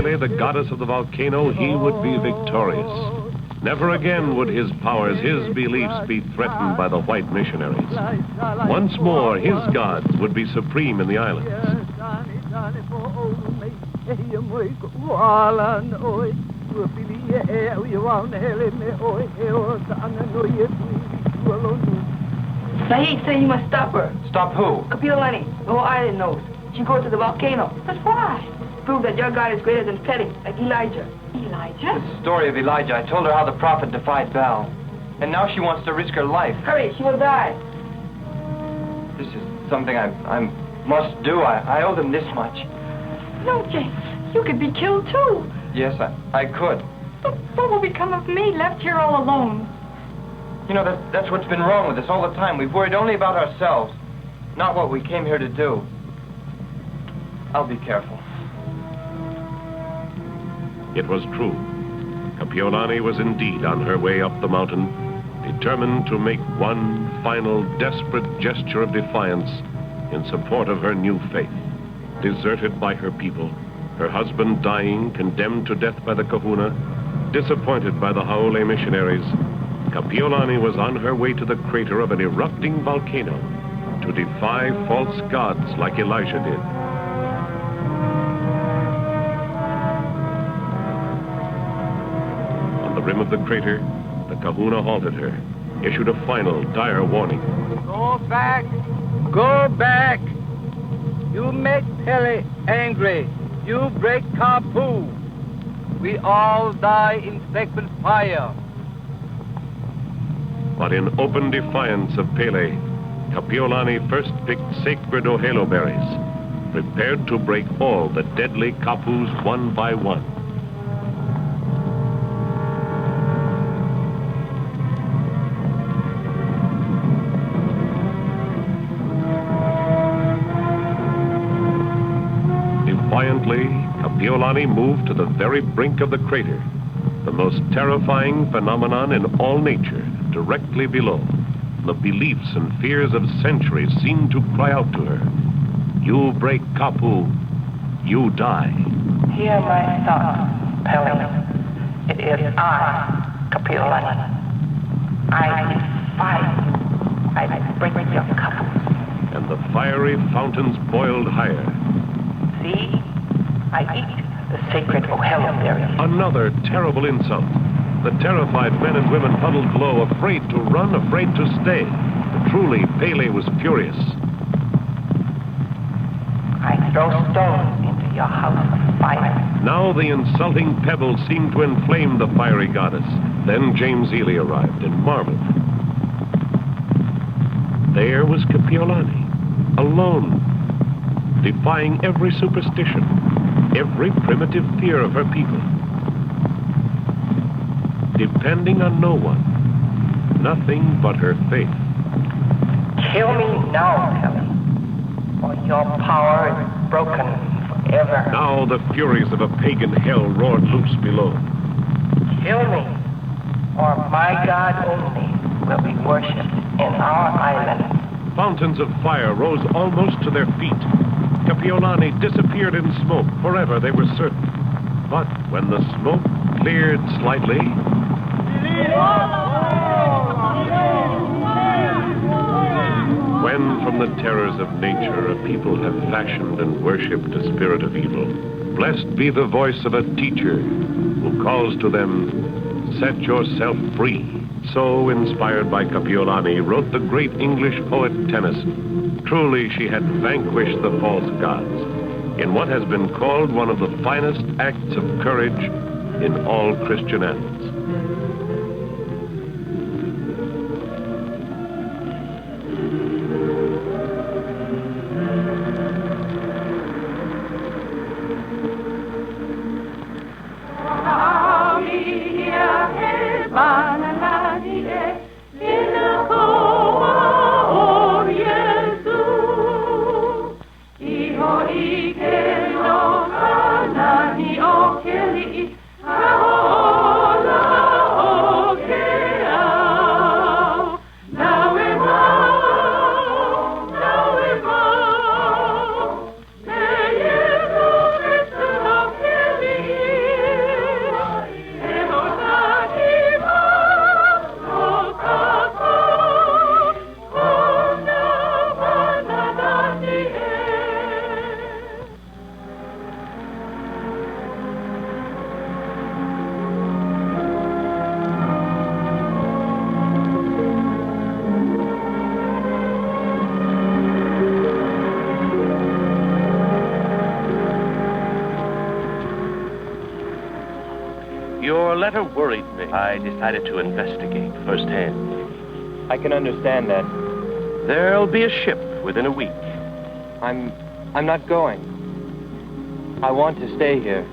Pele, the goddess of the volcano, he would be victorious. Never again would his powers, his beliefs be threatened by the white missionaries. Once more, his gods would be supreme in the islands. Saeed said you must stop her. Stop who? Kapiolani, the whole island knows. She goes to the volcano. But why? Prove that your God is greater than Pele, like Elijah. Elijah? The story of Elijah. I told her how the prophet defied Baal. And now she wants to risk her life. Hurry, she will die. This is something I must do. I owe them this much. No, James. You could be killed, too. Yes, I could. But what will become of me, left here all alone? You know, that's what's been wrong with us all the time. We've worried only about ourselves, not what we came here to do. I'll be careful. It was true. Kapiolani was indeed on her way up the mountain, determined to make one final desperate gesture of defiance in support of her new faith. Deserted by her people, her husband dying, condemned to death by the kahuna, disappointed by the Haole missionaries, Kapiolani was on her way to the crater of an erupting volcano to defy false gods like Elijah did. On the rim of the crater, the kahuna halted her, issued a final dire warning. Go back! Go back! You make Pele angry. You break Kapu. We all die in sacred fire. But in open defiance of Pele, Kapiolani first picked sacred ohelo berries, prepared to break all the deadly kapus one by one. Defiantly, Kapiolani moved to the very brink of the crater, the most terrifying phenomenon in all nature, directly below. The beliefs and fears of centuries seemed to cry out to her. You break Kapu, you die. Hear my son, Pele. It is I, Kapiolani. I defy you. I break your cup. And the fiery fountains boiled higher. See? I eat the sacred ohelo berry. Another terrible insult. The terrified men and women huddled below, afraid to run, afraid to stay. Truly, Pele was furious. I throw stones into your house of fire. Now the insulting pebbles seemed to inflame the fiery goddess. Then James Ely arrived and marveled. There was Kapiolani, alone, defying every superstition, every primitive fear of her people. Depending on no one, nothing but her faith. Kill me now, Pele, for your power is broken forever. Now the furies of a pagan hell roared loose below. Kill me, or my God only will be worshipped in our island. Fountains of fire rose almost to their feet. Kapiolani disappeared in smoke. Forever, they were certain. But when the smoke cleared slightly, when from the terrors of nature a people have fashioned and worshipped a spirit of evil, blessed be the voice of a teacher who calls to them, set yourself free. So, inspired by Kapiolani, wrote the great English poet Tennyson. Truly, she had vanquished the false gods in what has been called one of the finest acts of courage in all Christian annals. Your letter worried me. I decided to investigate firsthand. I can understand that. There'll be a ship within a week. I'm not going. I want to stay here.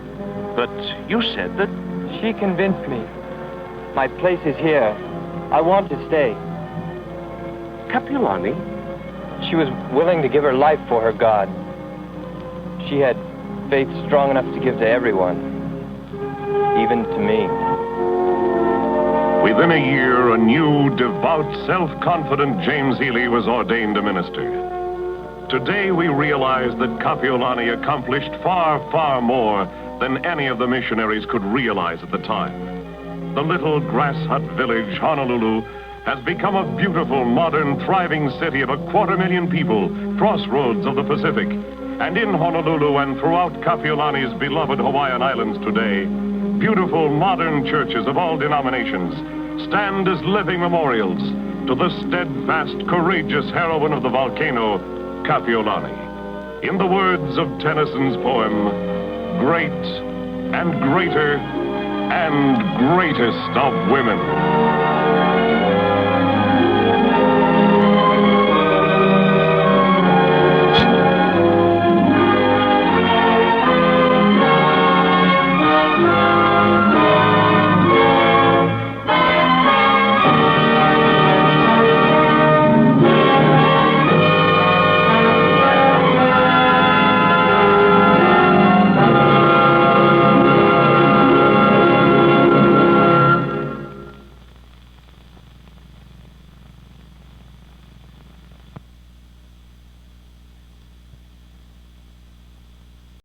But you said that... She convinced me. My place is here. I want to stay. Kapiolani? She was willing to give her life for her God. She had faith strong enough to give to everyone, even to me. Within a year, a new, devout, self-confident James Healy was ordained a minister. Today, we realize that Kapiolani accomplished far, far more than any of the missionaries could realize at the time. The little grass hut village, Honolulu, has become a beautiful, modern, thriving city of 250,000 people, crossroads of the Pacific. And in Honolulu and throughout Kapiolani's beloved Hawaiian Islands today, beautiful, modern churches of all denominations stand as living memorials to the steadfast, courageous heroine of the volcano, Kapiolani. In the words of Tennyson's poem, great and greater and greatest of women.